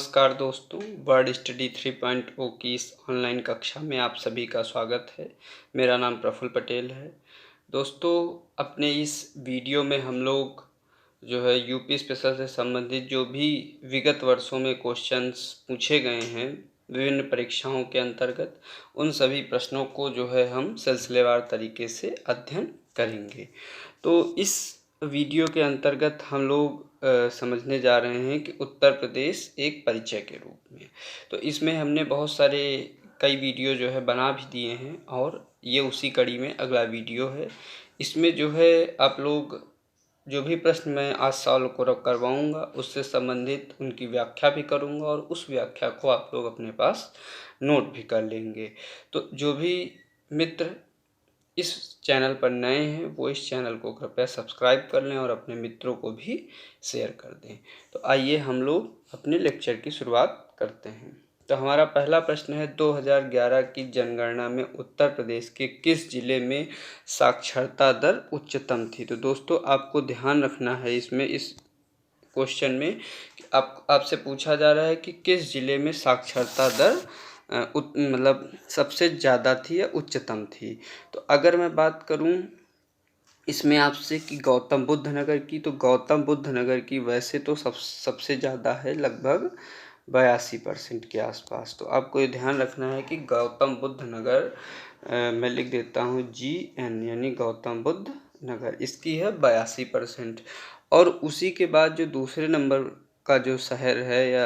नमस्कार दोस्तों, word study 3.0 की इस ऑनलाइन कक्षा में आप सभी का स्वागत है। मेरा नाम प्रफुल्ल पटेल है। दोस्तों, अपने इस वीडियो में हम लोग जो है यूपी स्पेशल से संबंधित जो भी विगत वर्षों में क्वेश्चंस पूछे गए हैं विभिन्न परीक्षाओं के अंतर्गत, उन सभी प्रश्नों को जो है हम सिलसिलेवार तरीके से अध्ययन करेंगे। तो इस वीडियो के अंतर्गत हम लोग समझने जा रहे हैं कि उत्तर प्रदेश एक परिचय के रूप में। तो इसमें हमने बहुत सारे कई वीडियो जो है बना भी दिए हैं और ये उसी कड़ी में अगला वीडियो है। इसमें जो है आप लोग जो भी प्रश्न मैं आज सॉल्व करवाऊँगा उससे संबंधित उनकी व्याख्या भी करूँगा और उस व्याख्या को आप लोग अपने पास नोट भी कर लेंगे। तो जो भी मित्र इस चैनल पर नए हैं वो इस चैनल को कृपया सब्सक्राइब कर लें और अपने मित्रों को भी शेयर कर दें। तो आइए हम लोग अपने लेक्चर की शुरुआत करते हैं। तो हमारा पहला प्रश्न है, 2011 की जनगणना में उत्तर प्रदेश के किस जिले में साक्षरता दर उच्चतम थी? तो दोस्तों, आपको ध्यान रखना है इसमें, इस क्वेश्चन में आपसे पूछा जा रहा है कि किस जिले में साक्षरता दर मतलब सबसे ज़्यादा थी या उच्चतम थी। तो अगर मैं बात करूं इसमें आपसे कि गौतम बुद्ध नगर की, तो गौतम बुद्ध नगर की वैसे तो सबसे ज़्यादा है, लगभग 82% के आसपास। तो आपको ये ध्यान रखना है कि गौतम बुद्ध नगर मैं लिख देता हूँ GN यानी गौतम बुद्ध नगर, इसकी है 82%। और उसी के बाद जो दूसरे नंबर का जो शहर है या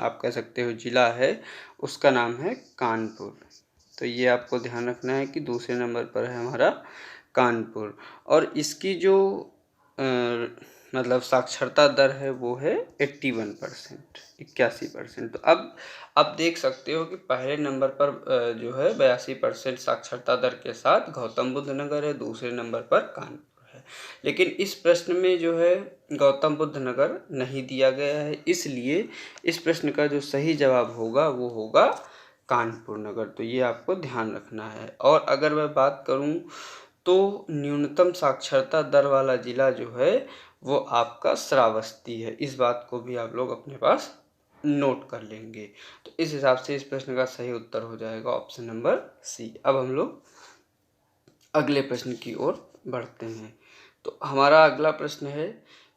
आप कह सकते हो जिला है, उसका नाम है कानपुर। तो ये आपको ध्यान रखना है कि दूसरे नंबर पर है हमारा कानपुर और इसकी जो मतलब साक्षरता दर है वो है 81%, 81%। तो अब देख सकते हो कि पहले नंबर पर जो है 82% साक्षरता दर के साथ गौतम बुद्ध नगर है, दूसरे नंबर पर कानपुर है। लेकिन इस प्रश्न में जो है गौतम बुद्ध नगर नहीं दिया गया है, इसलिए इस प्रश्न का जो सही जवाब होगा वो होगा कानपुर नगर। तो ये आपको ध्यान रखना है। और अगर मैं बात करूं तो न्यूनतम साक्षरता दर वाला जिला जो है वो आपका श्रावस्ती है। इस बात को भी आप लोग अपने पास नोट कर लेंगे। तो इस हिसाब से इस प्रश्न का सही उत्तर हो जाएगा ऑप्शन नंबर सी। अब हम लोग अगले प्रश्न की ओर बढ़ते हैं। तो हमारा अगला प्रश्न है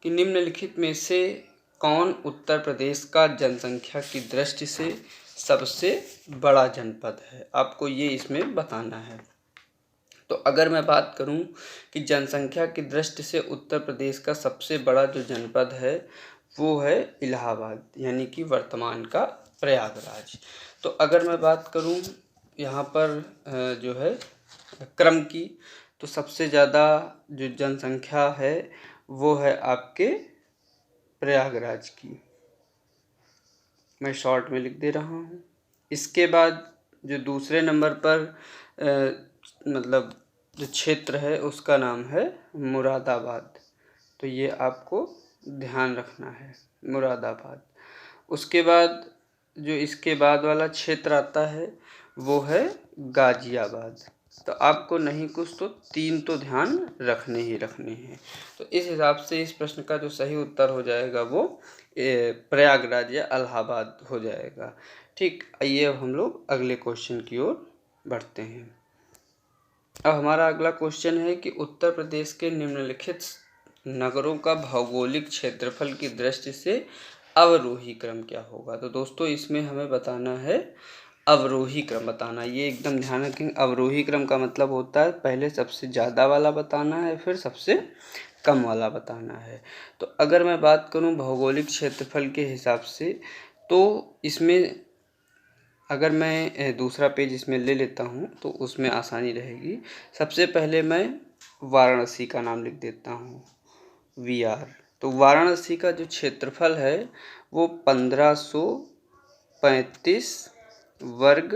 कि निम्नलिखित में से कौन उत्तर प्रदेश का जनसंख्या की दृष्टि से सबसे बड़ा जनपद है? आपको ये इसमें बताना है। तो अगर मैं बात करूं कि जनसंख्या की दृष्टि से उत्तर प्रदेश का सबसे बड़ा जो जनपद है वो है इलाहाबाद, यानी कि वर्तमान का प्रयागराज। तो अगर मैं बात करूं यहाँ पर जो है क्रम की, तो सबसे ज़्यादा जो जनसंख्या है वो है आपके प्रयागराज की, मैं शॉर्ट में लिख दे रहा हूँ। इसके बाद जो दूसरे नंबर पर मतलब जो क्षेत्र है उसका नाम है मुरादाबाद। तो ये आपको ध्यान रखना है, मुरादाबाद। उसके बाद जो इसके बाद वाला क्षेत्र आता है वो है गाजियाबाद। तो आपको नहीं कुछ तो 3 तो ध्यान रखने ही रखने हैं। तो इस हिसाब से इस प्रश्न का जो सही उत्तर हो जाएगा वो प्रयागराज या इलाहाबाद हो जाएगा। ठीक, आइए अब हम लोग अगले क्वेश्चन की ओर बढ़ते हैं। अब हमारा अगला क्वेश्चन है कि उत्तर प्रदेश के निम्नलिखित नगरों का भौगोलिक क्षेत्रफल की दृष्टि से अवरोही क्रम क्या होगा? तो दोस्तों, इसमें हमें बताना है अवरोही क्रम बताना। ये एकदम ध्यान रखें, अवरोही क्रम का मतलब होता है पहले सबसे ज़्यादा वाला बताना है, फिर सबसे कम वाला बताना है। तो अगर मैं बात करूं भौगोलिक क्षेत्रफल के हिसाब से, तो इसमें अगर मैं दूसरा पेज इसमें ले लेता हूं तो उसमें आसानी रहेगी। सबसे पहले मैं वाराणसी का नाम लिख देता हूं, VR। तो वाराणसी का जो क्षेत्रफल है वो 1535 वर्ग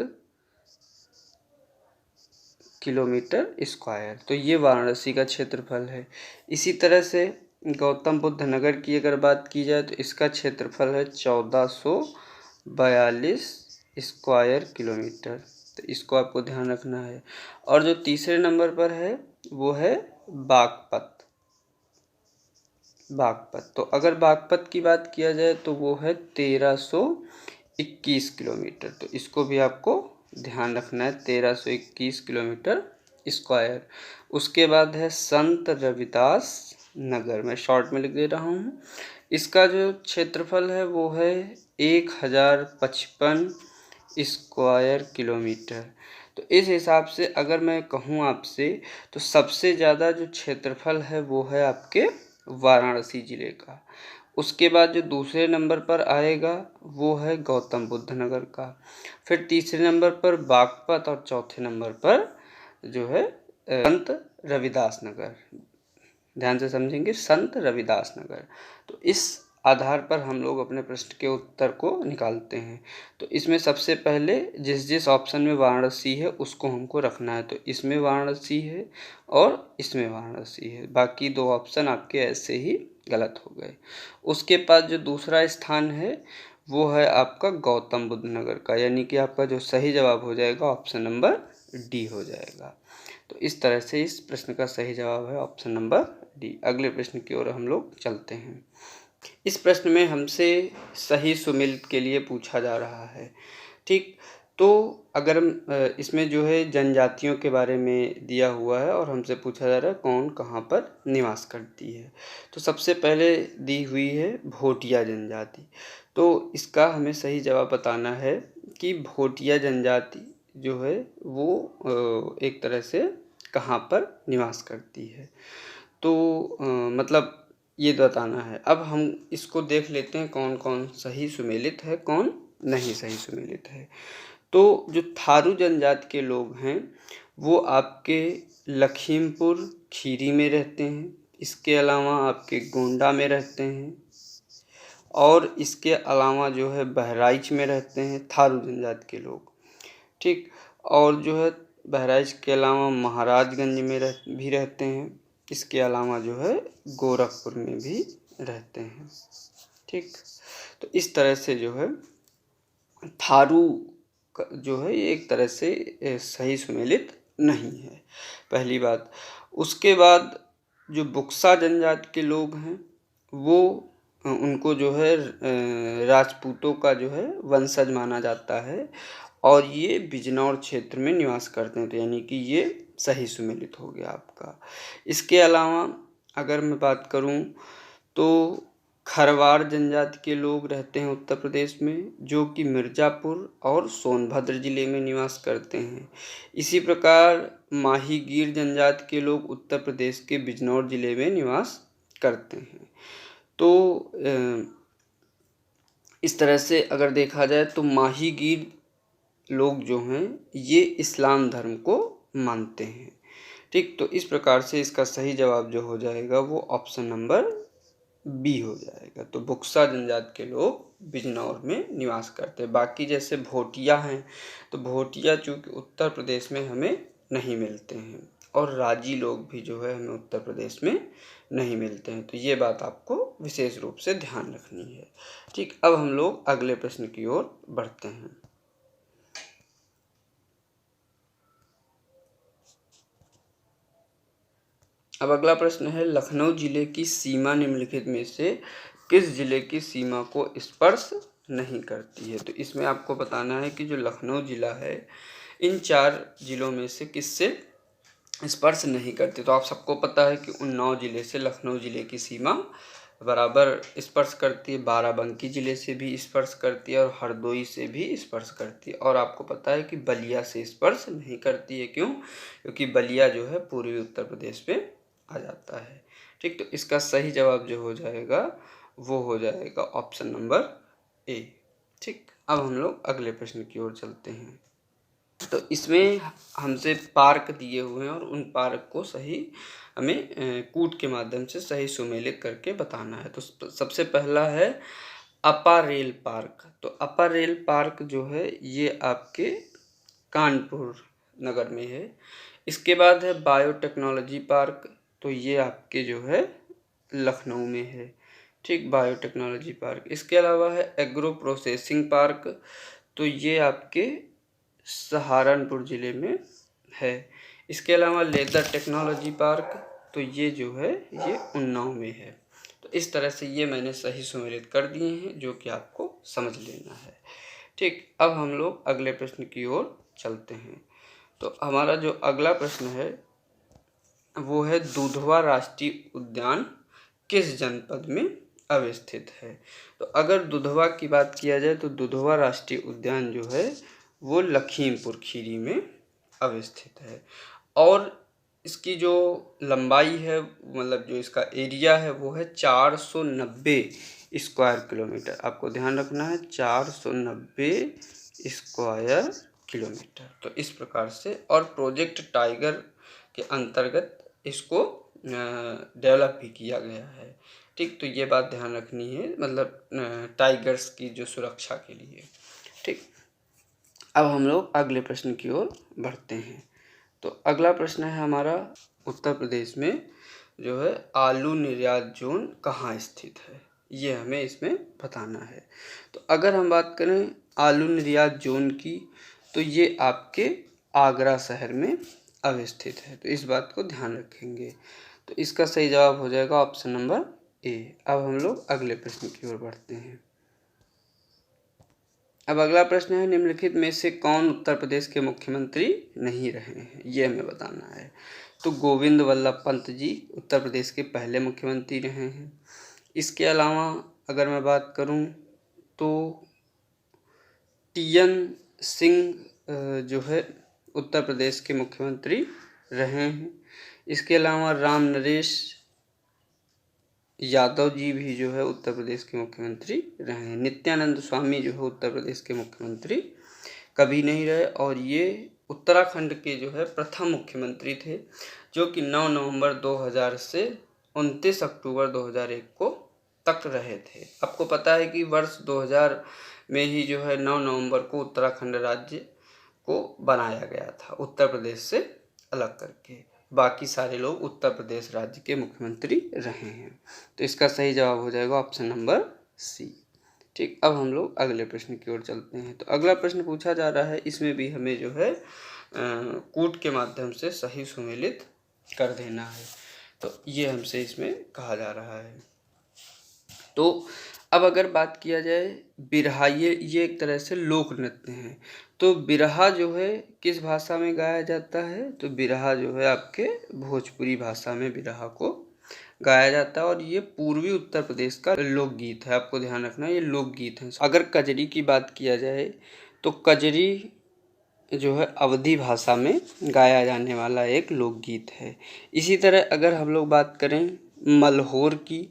किलोमीटर स्क्वायर। तो ये वाराणसी का क्षेत्रफल है। इसी तरह से गौतम बुद्ध नगर की अगर बात की जाए तो इसका क्षेत्रफल है 1442 स्क्वायर किलोमीटर। तो इसको आपको ध्यान रखना है। और जो तीसरे नंबर पर है वो है बागपत। बागपत। तो अगर बागपत की बात किया जाए तो वो है 1321 किलोमीटर। तो इसको भी आपको ध्यान रखना है, 1321 किलोमीटर स्क्वायर। उसके बाद है संत रविदास नगर, मैं शॉर्ट में लिख दे रहा हूँ। इसका जो क्षेत्रफल है वो है 1055 स्क्वायर किलोमीटर। तो इस हिसाब से अगर मैं कहूँ आपसे, तो सबसे ज़्यादा जो क्षेत्रफल है वो है आपके वाराणसी ज़िले का। उसके बाद जो दूसरे नंबर पर आएगा वो है गौतम बुद्ध नगर का। फिर तीसरे नंबर पर बागपत और चौथे नंबर पर जो है संत रविदास नगर। ध्यान से समझेंगे, संत रविदास नगर। तो इस आधार पर हम लोग अपने प्रश्न के उत्तर को निकालते हैं। तो इसमें सबसे पहले जिस जिस ऑप्शन में वाराणसी है उसको हमको रखना है। तो इसमें वाराणसी है और इसमें वाराणसी है, बाकी दो ऑप्शन आपके ऐसे ही गलत हो गए। उसके बाद जो दूसरा स्थान है वो है आपका गौतम बुद्ध नगर का, यानी कि आपका जो सही जवाब हो जाएगा ऑप्शन नंबर डी हो जाएगा। तो इस तरह से इस प्रश्न का सही जवाब है ऑप्शन नंबर डी। अगले प्रश्न की ओर हम लोग चलते हैं। इस प्रश्न में हमसे सही सुमेलित के लिए पूछा जा रहा है। ठीक, तो अगर इसमें जो है जनजातियों के बारे में दिया हुआ है और हमसे पूछा जा रहा है कौन कहाँ पर निवास करती है। तो सबसे पहले दी हुई है भोटिया जनजाति। तो इसका हमें सही जवाब बताना है कि भोटिया जनजाति जो है वो एक तरह से कहाँ पर निवास करती है। तो मतलब ये बताना है। अब हम इसको देख लेते हैं कौन कौन सही सुमेलित है, कौन नहीं सही सुमेलित है। तो जो थारू जनजाति के लोग हैं वो आपके लखीमपुर खीरी में रहते हैं, इसके अलावा आपके गोंडा में रहते हैं, और इसके अलावा जो है बहराइच में रहते हैं थारू जनजाति के लोग। ठीक, और जो है बहराइच के अलावा महाराजगंज में भी रहते हैं, इसके अलावा जो है गोरखपुर में भी रहते हैं। ठीक, तो इस तरह से जो है थारू जो है ये एक तरह से सही सुमेलित नहीं है, पहली बात। उसके बाद जो बुक्सा जनजाति के लोग हैं वो उनको जो है राजपूतों का जो है वंशज माना जाता है और ये बिजनौर क्षेत्र में निवास करते हैं। तो यानी कि ये सही सुमेलित हो गया आपका। इसके अलावा अगर मैं बात करूं तो खरवार जनजाति के लोग रहते हैं उत्तर प्रदेश में, जो कि मिर्ज़ापुर और सोनभद्र ज़िले में निवास करते हैं। इसी प्रकार माही गीर जनजाति के लोग उत्तर प्रदेश के बिजनौर ज़िले में निवास करते हैं। तो इस तरह से अगर देखा जाए तो माही गीर लोग जो हैं ये इस्लाम धर्म को मानते हैं। ठीक, तो इस प्रकार से इसका सही जवाब जो हो जाएगा वो ऑप्शन नंबर बी हो जाएगा। तो बुक्सा जनजाति के लोग बिजनौर में निवास करते हैं। बाकी जैसे भोटिया हैं तो भोटिया चूँकि उत्तर प्रदेश में हमें नहीं मिलते हैं, और राजी लोग भी जो है हमें उत्तर प्रदेश में नहीं मिलते हैं। तो ये बात आपको विशेष रूप से ध्यान रखनी है। ठीक, अब हम लोग अगले प्रश्न की ओर बढ़ते हैं। अब अगला प्रश्न है, लखनऊ जिले की सीमा निम्नलिखित में से किस जिले की सीमा को स्पर्श नहीं करती है। तो इसमें आपको बताना है कि जो लखनऊ जिला है इन 4 जिलों में से किससे स्पर्श नहीं करती। तो आप सबको पता है कि उन्नाव जिले से लखनऊ जिले की सीमा बराबर स्पर्श करती है, बाराबंकी जिले से भी स्पर्श करती है और हरदोई से भी स्पर्श करती है। और आपको पता है कि बलिया से स्पर्श नहीं करती है। क्यों? क्योंकि बलिया जो है पूर्वी उत्तर प्रदेश में आ जाता है। ठीक, तो इसका सही जवाब जो हो जाएगा वो हो जाएगा ऑप्शन नंबर ए। ठीक, अब हम लोग अगले प्रश्न की ओर चलते हैं। तो इसमें हमसे पार्क दिए हुए हैं और उन पार्क को सही हमें कूट के माध्यम से सही सुमेलित करके बताना है। तो सबसे पहला है अपर रेल पार्क। तो अपर रेल पार्क जो है ये आपके कानपुर नगर में है। इसके बाद है बायोटेक्नोलॉजी पार्क, तो ये आपके जो है लखनऊ में है। ठीक, बायोटेक्नोलॉजी पार्क। इसके अलावा है एग्रो प्रोसेसिंग पार्क, तो ये आपके सहारनपुर ज़िले में है। इसके अलावा लेदर टेक्नोलॉजी पार्क, तो ये जो है ये उन्नाव में है। तो इस तरह से ये मैंने सही सुमेलित कर दिए हैं, जो कि आपको समझ लेना है। ठीक, अब हम लोग अगले प्रश्न की ओर चलते हैं। तो हमारा जो अगला प्रश्न है वो है, दुधवा राष्ट्रीय उद्यान किस जनपद में अवस्थित है। तो अगर दुधवा की बात किया जाए तो दुधवा राष्ट्रीय उद्यान जो है वो लखीमपुर खीरी में अवस्थित है, और इसकी जो लंबाई है, मतलब जो इसका एरिया है वो है 490 स्क्वायर किलोमीटर। आपको ध्यान रखना है 490 स्क्वायर किलोमीटर। तो इस प्रकार से, और प्रोजेक्ट टाइगर के अंतर्गत इसको डेवलप भी किया गया है। ठीक, तो ये बात ध्यान रखनी है, मतलब टाइगर्स की जो सुरक्षा के लिए। ठीक, अब हम लोग अगले प्रश्न की ओर बढ़ते हैं। तो अगला प्रश्न है हमारा, उत्तर प्रदेश में जो है आलू निर्यात जोन कहाँ स्थित है, ये हमें इसमें बताना है। तो अगर हम बात करें आलू निर्यात जोन की, तो ये आपके आगरा शहर में अवस्थित है। तो इस बात को ध्यान रखेंगे। तो इसका सही जवाब हो जाएगा ऑप्शन नंबर ए। अब हम लोग अगले प्रश्न की ओर बढ़ते हैं। अब अगला प्रश्न है, निम्नलिखित में से कौन उत्तर प्रदेश के मुख्यमंत्री नहीं रहे हैं, ये हमें बताना है। तो गोविंद वल्लभ पंत जी उत्तर प्रदेश के पहले मुख्यमंत्री रहे हैं। इसके अलावा अगर मैं बात करूं तो टी.एन. सिंह जो है उत्तर प्रदेश के मुख्यमंत्री रहे हैं। इसके अलावा राम नरेश यादव जी भी जो है उत्तर प्रदेश के मुख्यमंत्री रहे हैं। नित्यानंद स्वामी जो है उत्तर प्रदेश के मुख्यमंत्री कभी नहीं रहे, और ये उत्तराखंड के जो है प्रथम मुख्यमंत्री थे, जो कि 9 नवंबर 2000 से 29 अक्टूबर 2001 को तक रहे थे। आपको पता है कि वर्ष 2000 में ही जो है 9 नवंबर को उत्तराखंड राज्य को बनाया गया था, उत्तर प्रदेश से अलग करके। बाकी सारे लोग उत्तर प्रदेश राज्य के मुख्यमंत्री रहे हैं। तो इसका सही जवाब हो जाएगा ऑप्शन नंबर सी। ठीक, अब हम लोग अगले प्रश्न की ओर चलते हैं। तो अगला प्रश्न पूछा जा रहा है, इसमें भी हमें जो है कूट के माध्यम से सही सुमेलित कर देना है। तो ये हमसे इसमें कहा जा रहा है। तो अब अगर बात किया जाए बिरहा, ये एक तरह से लोक नृत्य हैं। तो बिरहा जो है किस भाषा में गाया जाता है, तो बिरहा जो है आपके भोजपुरी भाषा में बिरहा को गाया जाता है, और ये पूर्वी उत्तर प्रदेश का लोकगीत है। आपको ध्यान रखना है ये लोकगीत है। अगर कजरी की बात किया जाए तो कजरी जो है अवधी भाषा में गाया जाने वाला एक लोकगीत है। इसी तरह अगर हम लोग बात करें मलहोर की,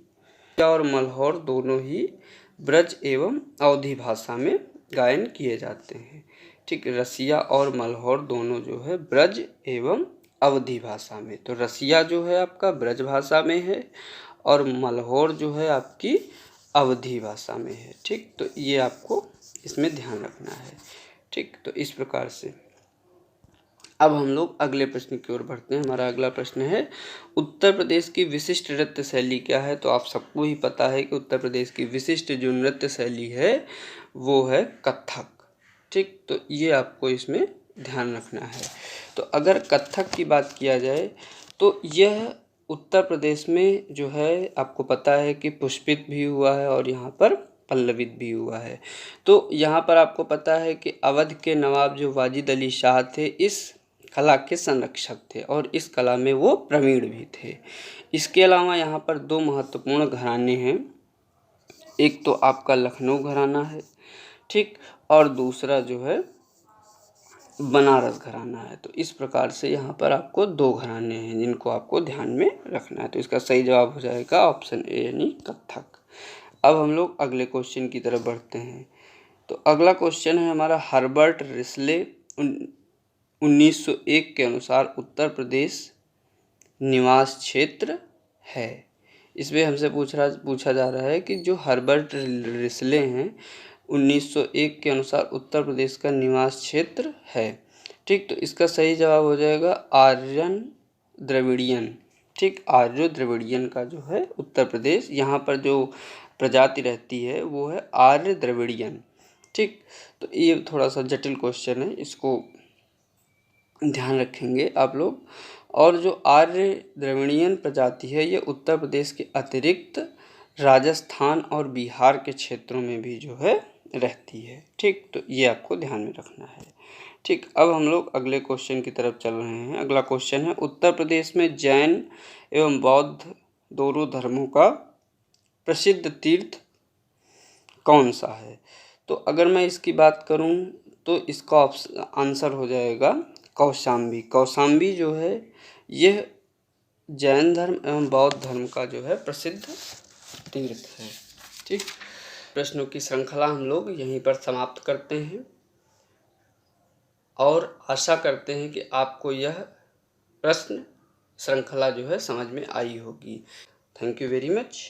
और मलहोर दोनों ही ब्रज एवं अवधी भाषा में गायन किए जाते हैं। ठीक, रसिया और मलहोर दोनों जो है ब्रज एवं अवधी भाषा में। तो रसिया जो है आपका ब्रज भाषा में है, और मलहोर जो है आपकी अवधी भाषा में है। ठीक, तो ये आपको इसमें ध्यान रखना है। ठीक, तो इस प्रकार से अब हम लोग अगले प्रश्न की ओर बढ़ते हैं। हमारा अगला प्रश्न है, उत्तर प्रदेश की विशिष्ट नृत्य शैली क्या है। तो आप सबको ही पता है कि उत्तर प्रदेश की विशिष्ट जो नृत्य शैली है वो है कथक। ठीक, तो ये आपको इसमें ध्यान रखना है। तो अगर कथक की बात किया जाए तो यह उत्तर प्रदेश में जो है आपको पता है कि पुष्पित भी हुआ है, और यहाँ पर पल्लवित भी हुआ है। तो यहाँ पर आपको पता है कि अवध के नवाब जो वाजिद अली शाह थे इस कला के संरक्षक थे, और इस कला में वो प्रवीण भी थे। इसके अलावा यहाँ पर 2 महत्वपूर्ण घराने हैं। एक तो आपका लखनऊ घराना है, ठीक, और दूसरा जो है बनारस घराना है। तो इस प्रकार से यहाँ पर आपको 2 घराने हैं जिनको आपको ध्यान में रखना है। तो इसका सही जवाब हो जाएगा ऑप्शन ए यानी कथक। अब हम लोग अगले क्वेश्चन की तरफ बढ़ते हैं। तो अगला क्वेश्चन है हमारा, हर्बर्ट रिस्ले 1901 के अनुसार उत्तर प्रदेश निवास क्षेत्र है। इसमें हमसे पूछा जा रहा है कि जो हर्बर्ट रिस्ले हैं 1901 के अनुसार उत्तर प्रदेश का निवास क्षेत्र है। ठीक, तो इसका सही जवाब हो जाएगा आर्यन द्रविड़ियन। ठीक, आर्यो द्रविड़ियन का जो है उत्तर प्रदेश, यहाँ पर जो प्रजाति रहती है वो है आर्य द्रविड़ियन। ठीक, तो ये थोड़ा सा जटिल क्वेश्चन है, इसको ध्यान रखेंगे आप लोग। और जो आर्य द्रविड़ियन प्रजाति है ये उत्तर प्रदेश के अतिरिक्त राजस्थान और बिहार के क्षेत्रों में भी जो है रहती है। ठीक, तो ये आपको ध्यान में रखना है। ठीक, अब हम लोग अगले क्वेश्चन की तरफ चल रहे हैं। अगला क्वेश्चन है, उत्तर प्रदेश में जैन एवं बौद्ध दोनों धर्मों का प्रसिद्ध तीर्थ कौन सा है? तो अगर मैं इसकी बात करूं तो इसका आंसर हो जाएगा कौशाम्बी। कौशाम्बी जो है यह जैन धर्म एवं बौद्ध धर्म का जो है प्रसिद्ध तीर्थ है। ठीक, प्रश्नों की श्रृंखला हम लोग यहीं पर समाप्त करते हैं और आशा करते हैं कि आपको यह प्रश्न श्रृंखला जो है समझ में आई होगी। Thank you very much.